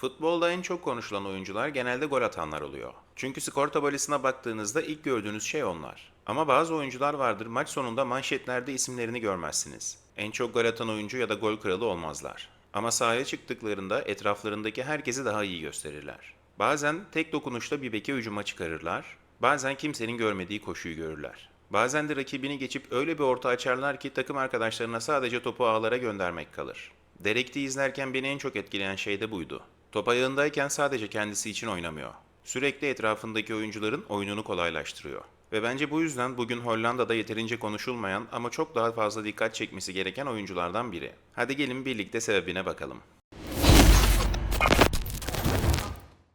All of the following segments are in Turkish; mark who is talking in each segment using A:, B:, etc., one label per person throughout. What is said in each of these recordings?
A: Futbolda en çok konuşulan oyuncular genelde gol atanlar oluyor. Çünkü skor tabelasına baktığınızda ilk gördüğünüz şey onlar. Ama bazı oyuncular vardır, maç sonunda manşetlerde isimlerini görmezsiniz. En çok gol atan oyuncu ya da gol kralı olmazlar. Ama sahaya çıktıklarında etraflarındaki herkesi daha iyi gösterirler. Bazen tek dokunuşla bir beki hücuma çıkarırlar, bazen kimsenin görmediği koşuyu görürler. Bazen de rakibini geçip öyle bir orta açarlar ki takım arkadaşlarına sadece topu ağlara göndermek kalır. Derekti izlerken beni en çok etkileyen şey de buydu. Top ayağındayken sadece kendisi için oynamıyor. Sürekli etrafındaki oyuncuların oyununu kolaylaştırıyor. Ve bence bu yüzden bugün Hollanda'da yeterince konuşulmayan ama çok daha fazla dikkat çekmesi gereken oyunculardan biri. Hadi gelin birlikte sebebine bakalım.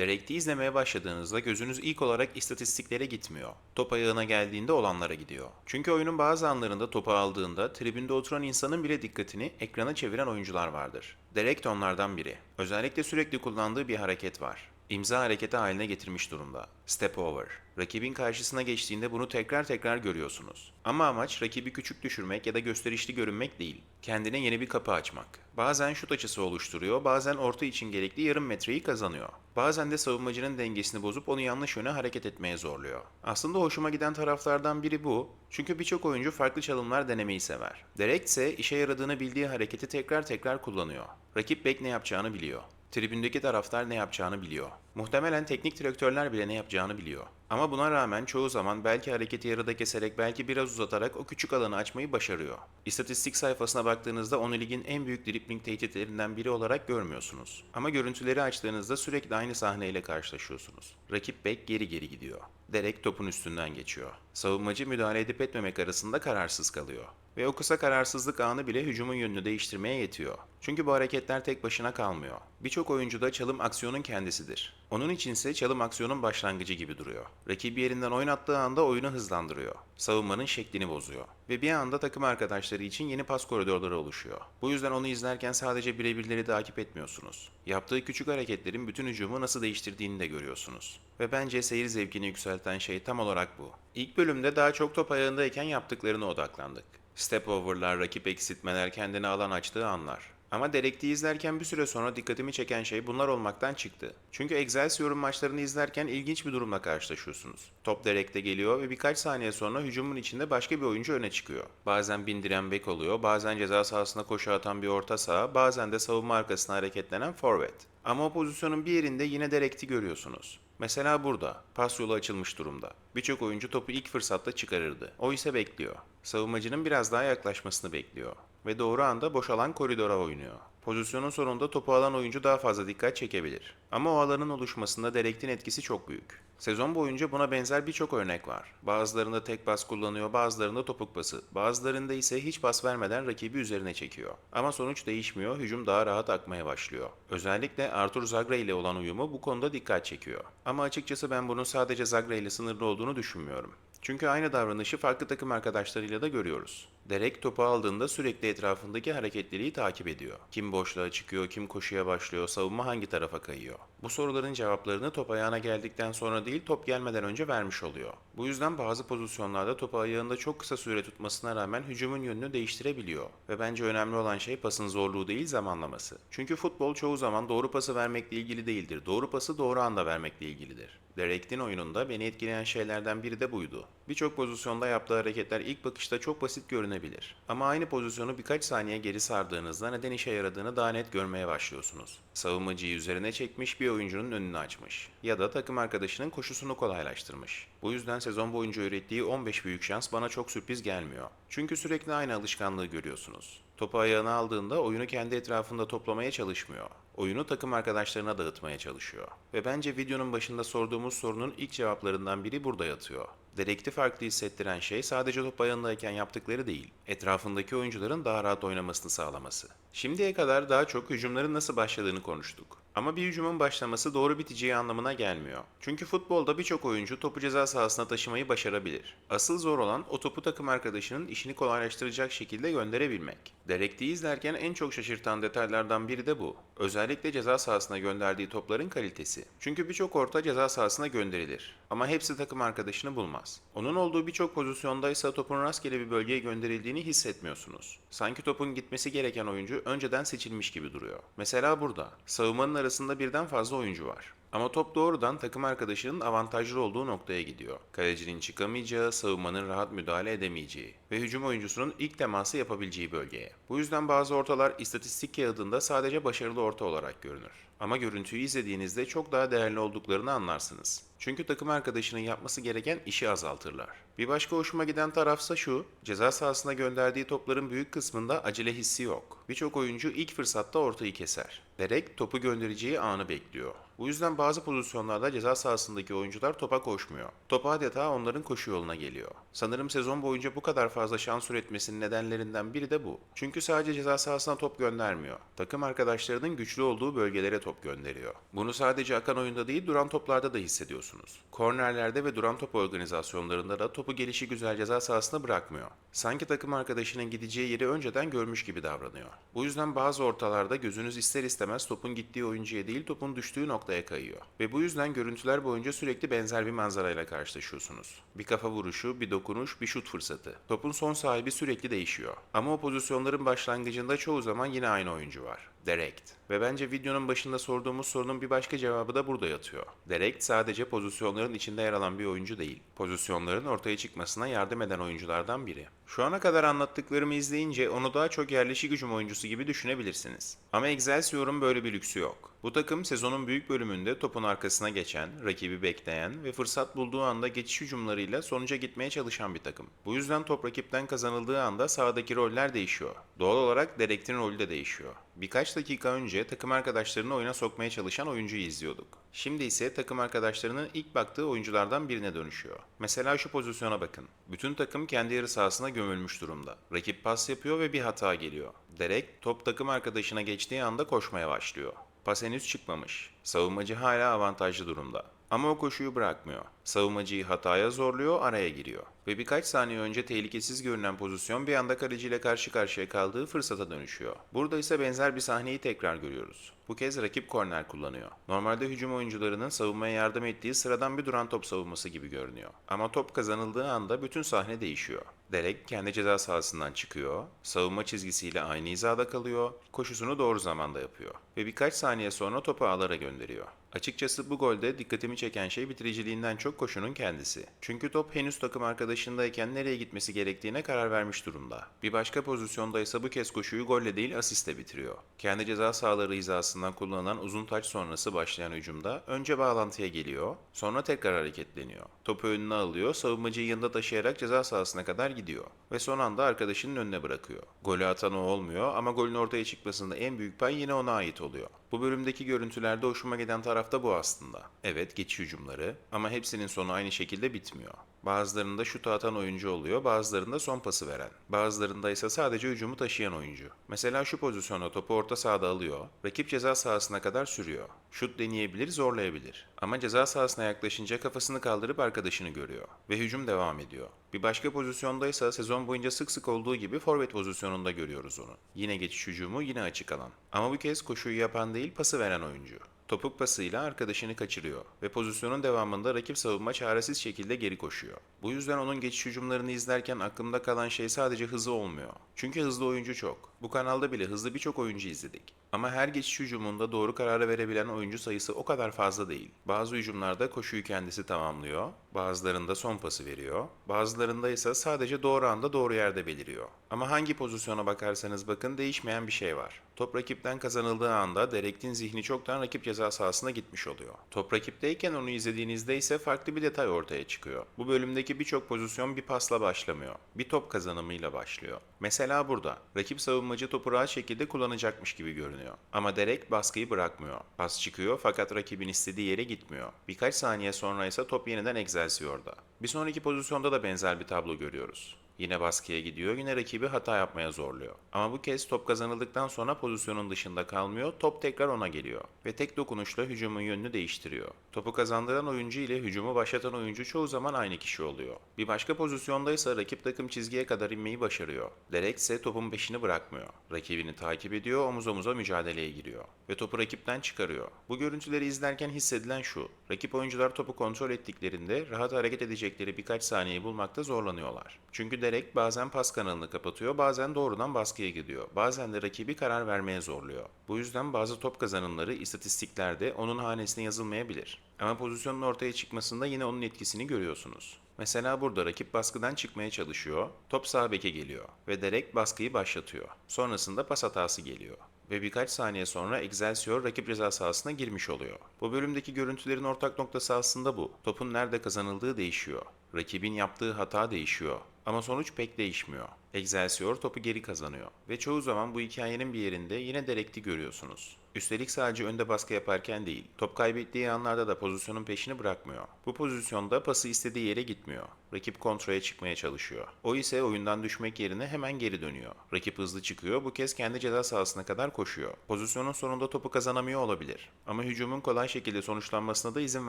A: Direkti izlemeye başladığınızda gözünüz ilk olarak istatistiklere gitmiyor. Top ayağına geldiğinde olanlara gidiyor. Çünkü oyunun bazı anlarında topu aldığında tribünde oturan insanın bile dikkatini ekrana çeviren oyuncular vardır. Direkt onlardan biri. Özellikle sürekli kullandığı bir hareket var. İmza hareketi haline getirmiş durumda. Step over. Rakibin karşısına geçtiğinde bunu tekrar tekrar görüyorsunuz. Ama amaç rakibi küçük düşürmek ya da gösterişli görünmek değil. Kendine yeni bir kapı açmak. Bazen şut açısı oluşturuyor, bazen orta için gerekli yarım metreyi kazanıyor. Bazen de savunmacının dengesini bozup onu yanlış yöne hareket etmeye zorluyor. Aslında hoşuma giden taraflardan biri bu. Çünkü birçok oyuncu farklı çalımlar denemeyi sever. Derek ise işe yaradığını bildiği hareketi tekrar tekrar kullanıyor. Rakip bek ne yapacağını biliyor. Tribündeki taraftar ne yapacağını biliyor. Muhtemelen teknik direktörler bile ne yapacağını biliyor. Ama buna rağmen çoğu zaman belki hareketi yarıda keserek belki biraz uzatarak o küçük alanı açmayı başarıyor. İstatistik sayfasına baktığınızda onu ligin en büyük dribling tehditlerinden biri olarak görmüyorsunuz. Ama görüntüleri açtığınızda sürekli aynı sahneyle karşılaşıyorsunuz. Rakip bek geri geri gidiyor. Derek topun üstünden geçiyor. Savunmacı müdahale edip etmemek arasında kararsız kalıyor. Ve o kısa kararsızlık anı bile hücumun yönünü değiştirmeye yetiyor. Çünkü bu hareketler tek başına kalmıyor. Birçok oyuncuda çalım aksiyonun kendisidir. Onun içinse çalım aksiyonun başlangıcı gibi duruyor. Rakibi yerinden oynattığı anda oyunu hızlandırıyor. Savunmanın şeklini bozuyor. Ve bir anda takım arkadaşları için yeni pas koridorları oluşuyor. Bu yüzden onu izlerken sadece birebirleri takip etmiyorsunuz. Yaptığı küçük hareketlerin bütün hücumu nasıl değiştirdiğini de görüyorsunuz. Ve bence seyir zevkini yükselten şey tam olarak bu. İlk bölümde daha çok top ayağındayken yaptıklarına odaklandık. Step over'lar, rakip eksiltmeler, kendine alan açtığı anlar. Ama Derekti izlerken bir süre sonra dikkatimi çeken şey bunlar olmaktan çıktı. Çünkü Excelsior'un maçlarını izlerken ilginç bir durumla karşılaşıyorsunuz. Top Derek'te geliyor ve birkaç saniye sonra hücumun içinde başka bir oyuncu öne çıkıyor. Bazen bindiren bek oluyor, bazen ceza sahasına koşu atan bir orta saha, bazen de savunma arkasına hareketlenen forvet. Ama o pozisyonun bir yerinde yine Derekti görüyorsunuz. Mesela burada, pas yolu açılmış durumda. Birçok oyuncu topu ilk fırsatta çıkarırdı. O ise bekliyor. Savunmacının biraz daha yaklaşmasını bekliyor. Ve doğru anda boşalan koridora oynuyor. Pozisyonun sonunda topu alan oyuncu daha fazla dikkat çekebilir. Ama o alanın oluşmasında Derek'tin etkisi çok büyük. Sezon boyunca buna benzer birçok örnek var. Bazılarında tek pas kullanıyor, bazılarında topuk pası, bazılarında ise hiç pas vermeden rakibi üzerine çekiyor. Ama sonuç değişmiyor, hücum daha rahat akmaya başlıyor. Özellikle Artur Zagra ile olan uyumu bu konuda dikkat çekiyor. Ama açıkçası ben bunun sadece Zagra ile sınırlı olduğunu düşünmüyorum. Çünkü aynı davranışı farklı takım arkadaşlarıyla da görüyoruz. Derek topu aldığında sürekli etrafındaki hareketleri takip ediyor. Kim boşluğa çıkıyor, kim koşuya başlıyor, savunma hangi tarafa kayıyor. Bu soruların cevaplarını top ayağına geldikten sonra değil, top gelmeden önce vermiş oluyor. Bu yüzden bazı pozisyonlarda topu ayağında çok kısa süre tutmasına rağmen hücumun yönünü değiştirebiliyor. Ve bence önemli olan şey pasın zorluğu değil, zamanlaması. Çünkü futbol çoğu zaman doğru pası vermekle ilgili değildir. Doğru pası doğru anda vermekle ilgilidir. Derek'in oyununda beni etkileyen şeylerden biri de buydu. Birçok pozisyonda yaptığı hareketler ilk bakışta çok basit görünebilir. Ama aynı pozisyonu birkaç saniye geri sardığınızda neden işe yaradığını daha net görmeye başlıyorsunuz. Savunmacıyı üzerine çekmiş, bir oyuncunun önünü açmış. Ya da takım arkadaşının koşusunu kolaylaştırmış. Bu yüzden sezon boyunca ürettiği 15 büyük şans bana çok sürpriz gelmiyor. Çünkü sürekli aynı alışkanlığı görüyorsunuz. Topu ayağına aldığında oyunu kendi etrafında toplamaya çalışmıyor. Oyunu takım arkadaşlarına dağıtmaya çalışıyor. Ve bence videonun başında sorduğumuz sorunun ilk cevaplarından biri burada yatıyor. Derekti farklı hissettiren şey sadece top ayağındayken yaptıkları değil, etrafındaki oyuncuların daha rahat oynamasını sağlaması. Şimdiye kadar daha çok hücumların nasıl başladığını konuştuk. Ama bir hücumun başlaması doğru biteceği anlamına gelmiyor. Çünkü futbolda birçok oyuncu topu ceza sahasına taşımayı başarabilir. Asıl zor olan o topu takım arkadaşının işini kolaylaştıracak şekilde gönderebilmek. Derekti izlerken en çok şaşırtan detaylardan biri de bu. Özellikle ceza sahasına gönderdiği topların kalitesi. Çünkü birçok orta ceza sahasına gönderilir. Ama hepsi takım arkadaşını bulmaz. Onun olduğu birçok pozisyonda ise topun rastgele bir bölgeye gönderildiğini hissetmiyorsunuz. Sanki topun gitmesi gereken oyuncu önceden seçilmiş gibi duruyor. Mesela burada. Savunmanın arasında birden fazla oyuncu var. Ama top doğrudan takım arkadaşının avantajlı olduğu noktaya gidiyor. Kalecinin çıkamayacağı, savunmanın rahat müdahale edemeyeceği ve hücum oyuncusunun ilk teması yapabileceği bölgeye. Bu yüzden bazı ortalar istatistik kağıdında sadece başarılı orta olarak görünür. Ama görüntüyü izlediğinizde çok daha değerli olduklarını anlarsınız. Çünkü takım arkadaşının yapması gereken işi azaltırlar. Bir başka hoşuma giden tarafsa şu, ceza sahasına gönderdiği topların büyük kısmında acele hissi yok. Birçok oyuncu ilk fırsatta ortayı keser. Direkt topu göndereceği anı bekliyor. Bu yüzden bazı pozisyonlarda ceza sahasındaki oyuncular topa koşmuyor. Top adeta onların koşu yoluna geliyor. Sanırım sezon boyunca bu kadar fazla şans üretmesinin nedenlerinden biri de bu. Çünkü sadece ceza sahasına top göndermiyor. Takım arkadaşlarının güçlü olduğu bölgelere top gönderiyor. Bunu sadece akan oyunda değil, duran toplarda da hissediyorsunuz. Kornerlerde ve duran top organizasyonlarında da topu gelişigüzel ceza sahasına bırakmıyor. Sanki takım arkadaşının gideceği yeri önceden görmüş gibi davranıyor. Bu yüzden bazı ortalarda gözünüz ister istemez topun gittiği oyuncuya değil, topun düştüğü noktaya kayıyor. Ve bu yüzden görüntüler boyunca sürekli benzer bir manzarayla karşılaşıyorsunuz. Bir kafa vuruşu, bir dokunuş, bir şut fırsatı. Topun son sahibi sürekli değişiyor. Ama o pozisyonların başlangıcında çoğu zaman yine aynı oyuncu var. Direkt. Ve bence videonun başında sorduğumuz sorunun bir başka cevabı da burada yatıyor. Direkt sadece pozisyonların içinde yer alan bir oyuncu değil. Pozisyonların ortaya çıkmasına yardım eden oyunculardan biri. Şu ana kadar anlattıklarımı izleyince onu daha çok yerleşik hücum oyuncusu gibi düşünebilirsiniz. Ama Excelsior'un böyle bir lüksü yok. Bu takım sezonun büyük bölümünde topun arkasına geçen, rakibi bekleyen ve fırsat bulduğu anda geçiş hücumlarıyla sonuca gitmeye çalışan bir takım. Bu yüzden top rakipten kazanıldığı anda sahadaki roller değişiyor. Doğal olarak Direkt'in rolü de değişiyor. Birkaç dakika önce takım arkadaşlarını oyuna sokmaya çalışan oyuncuyu izliyorduk. Şimdi ise takım arkadaşlarının ilk baktığı oyunculardan birine dönüşüyor. Mesela şu pozisyona bakın. Bütün takım kendi yarı sahasına gömülmüş durumda. Rakip pas yapıyor ve bir hata geliyor. Direkt top takım arkadaşına geçtiği anda koşmaya başlıyor. Pas henüz çıkmamış. Savunmacı hala avantajlı durumda. Ama o koşuyu bırakmıyor. Savunmacıyı hataya zorluyor, araya giriyor. Ve birkaç saniye önce tehlikesiz görünen pozisyon bir anda kaleciyle karşı karşıya kaldığı fırsata dönüşüyor. Burada ise benzer bir sahneyi tekrar görüyoruz. Bu kez rakip korner kullanıyor. Normalde hücum oyuncularının savunmaya yardım ettiği sıradan bir duran top savunması gibi görünüyor. Ama top kazanıldığı anda bütün sahne değişiyor. Derek kendi ceza sahasından çıkıyor, savunma çizgisiyle aynı hizada kalıyor, koşusunu doğru zamanda yapıyor ve birkaç saniye sonra topu ağlara gönderiyor. Açıkçası bu golde dikkatimi çeken şey bitiriciliğinden çok koşunun kendisi. Çünkü top henüz takım arkadaşındayken nereye gitmesi gerektiğine karar vermiş durumda. Bir başka pozisyonda ise bu kez koşuyu golle değil asistle bitiriyor. Kendi ceza sahaları hizasından kullanılan uzun taç sonrası başlayan hücumda önce bağlantıya geliyor, sonra tekrar hareketleniyor. Topu önüne alıyor, savunmacıyı yanında taşıyarak ceza sahasına kadar gidiyor ve son anda arkadaşının önüne bırakıyor. Golü atan o olmuyor ama golün ortaya çıkmasında en büyük pay yine ona ait oluyor. Bu bölümdeki görüntülerde hoşuma giden taraf da bu aslında. Evet, geçiş hücumları ama hepsinin sonu aynı şekilde bitmiyor. Bazılarında şut atan oyuncu oluyor, bazılarında son pası veren. Bazılarında ise sadece hücumu taşıyan oyuncu. Mesela şu pozisyonda topu orta sahada alıyor, rakip ceza sahasına kadar sürüyor. Şut deneyebilir, zorlayabilir. Ama ceza sahasına yaklaşınca kafasını kaldırıp arkadaşını görüyor ve hücum devam ediyor. Bir başka pozisyonda ise sezon boyunca sık sık olduğu gibi forvet pozisyonunda görüyoruz onu. Yine geçiş hücumu, yine açık alan. Ama bu kez koşuyu yapan değil, pası veren oyuncu. Topuk pasıyla arkadaşını kaçırıyor ve pozisyonun devamında rakip savunma çaresiz şekilde geri koşuyor. Bu yüzden onun geçiş hücumlarını izlerken aklımda kalan şey sadece hızı olmuyor. Çünkü hızlı oyuncu çok. Bu kanalda bile hızlı birçok oyuncu izledik. Ama her geçiş hücumunda doğru kararı verebilen oyuncu sayısı o kadar fazla değil. Bazı hücumlarda koşuyu kendisi tamamlıyor, bazılarında son pası veriyor, bazılarında ise sadece doğru anda doğru yerde beliriyor. Ama hangi pozisyona bakarsanız bakın değişmeyen bir şey var. Top rakipten kazanıldığı anda Direkt'in zihni çoktan rakip ceza sahasına gitmiş oluyor. Top rakipteyken onu izlediğinizde ise farklı bir detay ortaya çıkıyor. Bu bölümdeki birçok pozisyon bir pasla başlamıyor. Bir top kazanımıyla başlıyor. Mesela burada rakip savunmacı topu rahat şekilde kullanacakmış gibi görünüyor. Ama Derek baskıyı bırakmıyor. Pas çıkıyor fakat rakibin istediği yere gitmiyor. Birkaç saniye sonra ise top yeniden Excelsior'da. Bir sonraki pozisyonda da benzer bir tablo görüyoruz. Yine baskıya gidiyor, yine rakibi hata yapmaya zorluyor. Ama bu kez top kazanıldıktan sonra pozisyonun dışında kalmıyor, top tekrar ona geliyor. Ve tek dokunuşla hücumun yönünü değiştiriyor. Topu kazandıran oyuncu ile hücumu başlatan oyuncu çoğu zaman aynı kişi oluyor. Bir başka pozisyonda ise rakip takım çizgiye kadar inmeyi başarıyor. Derek ise topun peşini bırakmıyor. Rakibini takip ediyor, omuz omuza mücadeleye giriyor. Ve topu rakipten çıkarıyor. Bu görüntüleri izlerken hissedilen şu: rakip oyuncular topu kontrol ettiklerinde rahat hareket edecekleri birkaç saniyeyi bulmakta zorlanıyorlar. Çünkü Derek bazen pas kanalını kapatıyor, bazen doğrudan baskıya gidiyor. Bazen de rakibi karar vermeye zorluyor. Bu yüzden bazı top kazanımları istatistiklerde onun hanesine yazılmayabilir. Ama pozisyonun ortaya çıkmasında yine onun etkisini görüyorsunuz. Mesela burada rakip baskıdan çıkmaya çalışıyor, top sağ beke geliyor ve Derek baskıyı başlatıyor. Sonrasında pas hatası geliyor ve birkaç saniye sonra Excelsior rakip ceza sahasına girmiş oluyor. Bu bölümdeki görüntülerin ortak noktası aslında bu. Topun nerede kazanıldığı değişiyor. Rakibin yaptığı hata değişiyor. Ama sonuç pek değişmiyor. Excelsior topu geri kazanıyor ve çoğu zaman bu hikayenin bir yerinde yine Derek'i görüyorsunuz. Üstelik sadece önde baskı yaparken değil, top kaybettiği anlarda da pozisyonun peşini bırakmıyor. Bu pozisyonda pası istediği yere gitmiyor. Rakip kontraya çıkmaya çalışıyor. O ise oyundan düşmek yerine hemen geri dönüyor. Rakip hızlı çıkıyor, bu kez kendi ceza sahasına kadar koşuyor. Pozisyonun sonunda topu kazanamıyor olabilir. Ama hücumun kolay şekilde sonuçlanmasına da izin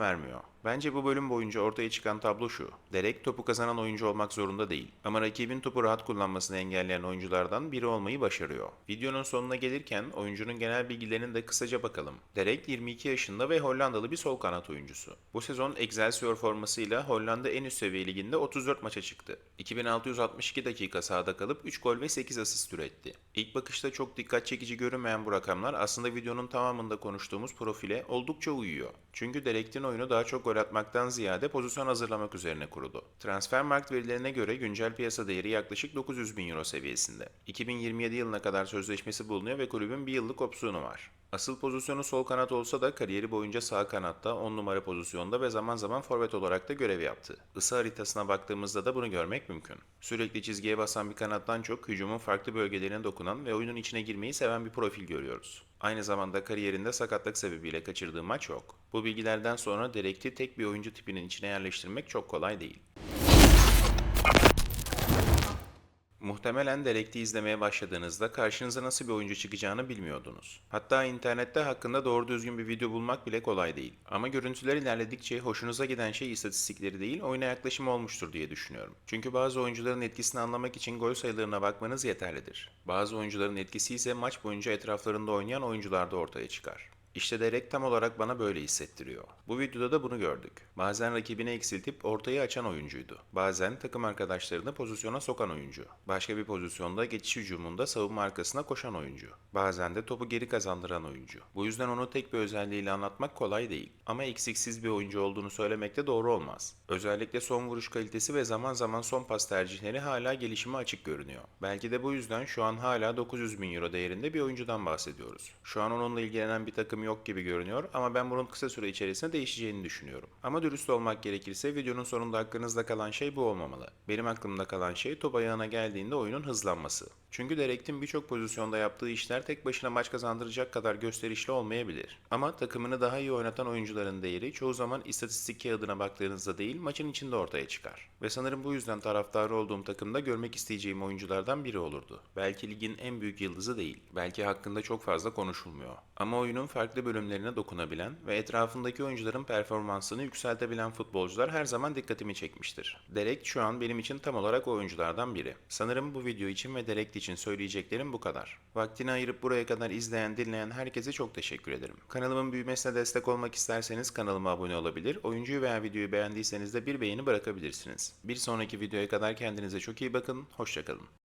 A: vermiyor. Bence bu bölüm boyunca ortaya çıkan tablo şu. Derek topu kazanan oyuncu olmak zorunda değil. Ama rakibin topu rahat kullanmasını engelleyen oyunculardan biri olmayı başarıyor. Videonun sonuna gelirken oyuncunun genel bilgilerine de kısaca bakalım. Derek 22 yaşında ve Hollandalı bir sol kanat oyuncusu. Bu sezon Excelsior formasıyla Hollanda en üst seviye liginde 34 maça çıktı. 2662 dakika sahada kalıp 3 gol ve 8 asist üretti. İlk bakışta çok dikkat çekici görünmeyen bu rakamlar aslında videonun tamamında konuştuğumuz profile oldukça uyuyor. Çünkü Derek'in oyunu daha çok gol atmaktan ziyade pozisyon hazırlamak üzerine kurulu. Transfermarkt verilerine göre güncel piyasa değeri yaklaşık 900 bin euro seviyesinde. 2027 yılına kadar sözleşmesi bulunuyor ve kulübün bir yıllık opsiyonu var. Asıl pozisyonu sol kanat olsa da kariyeri boyunca sağ kanatta 10 numara pozisyonda ve zaman zaman forvet olarak da görev yaptı. Isı haritasına baktığımızda da bunu görmek mümkün. Sürekli çizgiye basan bir kanattan çok hücumun farklı bölgelerine dokunan ve oyunun içine girmeyi seven bir profil görüyoruz. Aynı zamanda kariyerinde sakatlık sebebiyle kaçırdığı maç yok. Bu bilgilerden sonra Derek'i tek bir oyuncu tipinin içine yerleştirmek çok kolay değil. Muhtemelen Derek'i izlemeye başladığınızda karşınıza nasıl bir oyuncu çıkacağını bilmiyordunuz. Hatta internette hakkında doğru düzgün bir video bulmak bile kolay değil. Ama görüntüler ilerledikçe hoşunuza giden şey istatistikleri değil, oyuna yaklaşım olmuştur diye düşünüyorum. Çünkü bazı oyuncuların etkisini anlamak için gol sayılarına bakmanız yeterlidir. Bazı oyuncuların etkisi ise maç boyunca etraflarında oynayan oyuncularda ortaya çıkar. İşte Derek tam olarak bana böyle hissettiriyor. Bu videoda da bunu gördük. Bazen rakibini eksiltip ortayı açan oyuncuydu. Bazen takım arkadaşlarını pozisyona sokan oyuncu. Başka bir pozisyonda geçiş hücumunda savunma arkasına koşan oyuncu. Bazen de topu geri kazandıran oyuncu. Bu yüzden onu tek bir özelliğiyle anlatmak kolay değil. Ama eksiksiz bir oyuncu olduğunu söylemek de doğru olmaz. Özellikle son vuruş kalitesi ve zaman zaman son pas tercihleri hala gelişime açık görünüyor. Belki de bu yüzden şu an hala 900 bin euro değerinde bir oyuncudan bahsediyoruz. Şu an onunla ilgilenen bir takım yok gibi görünüyor ama ben bunun kısa süre içerisinde değişeceğini düşünüyorum. Ama dürüst olmak gerekirse videonun sonunda aklınızda kalan şey bu olmamalı. Benim aklımda kalan şey top ayağına geldiğinde oyunun hızlanması. Çünkü Derek'in birçok pozisyonda yaptığı işler tek başına maç kazandıracak kadar gösterişli olmayabilir. Ama takımını daha iyi oynatan oyuncuların değeri çoğu zaman istatistik kağıdına baktığınızda değil maçın içinde ortaya çıkar. Ve sanırım bu yüzden taraftarı olduğum takımda görmek isteyeceğim oyunculardan biri olurdu. Belki ligin en büyük yıldızı değil. Belki hakkında çok fazla konuşulmuyor. Ama oyunun farklı bölümlerine dokunabilen ve etrafındaki oyuncuların performansını yükseltebilen futbolcular her zaman dikkatimi çekmiştir. Derek şu an benim için tam olarak o oyunculardan biri. Sanırım bu video için ve Derek için söyleyeceklerim bu kadar. Vaktini ayırıp buraya kadar izleyen, dinleyen herkese çok teşekkür ederim. Kanalımın büyümesine destek olmak isterseniz kanalıma abone olabilir, oyuncuyu veya videoyu beğendiyseniz de bir beğeni bırakabilirsiniz. Bir sonraki videoya kadar kendinize çok iyi bakın, hoşça kalın.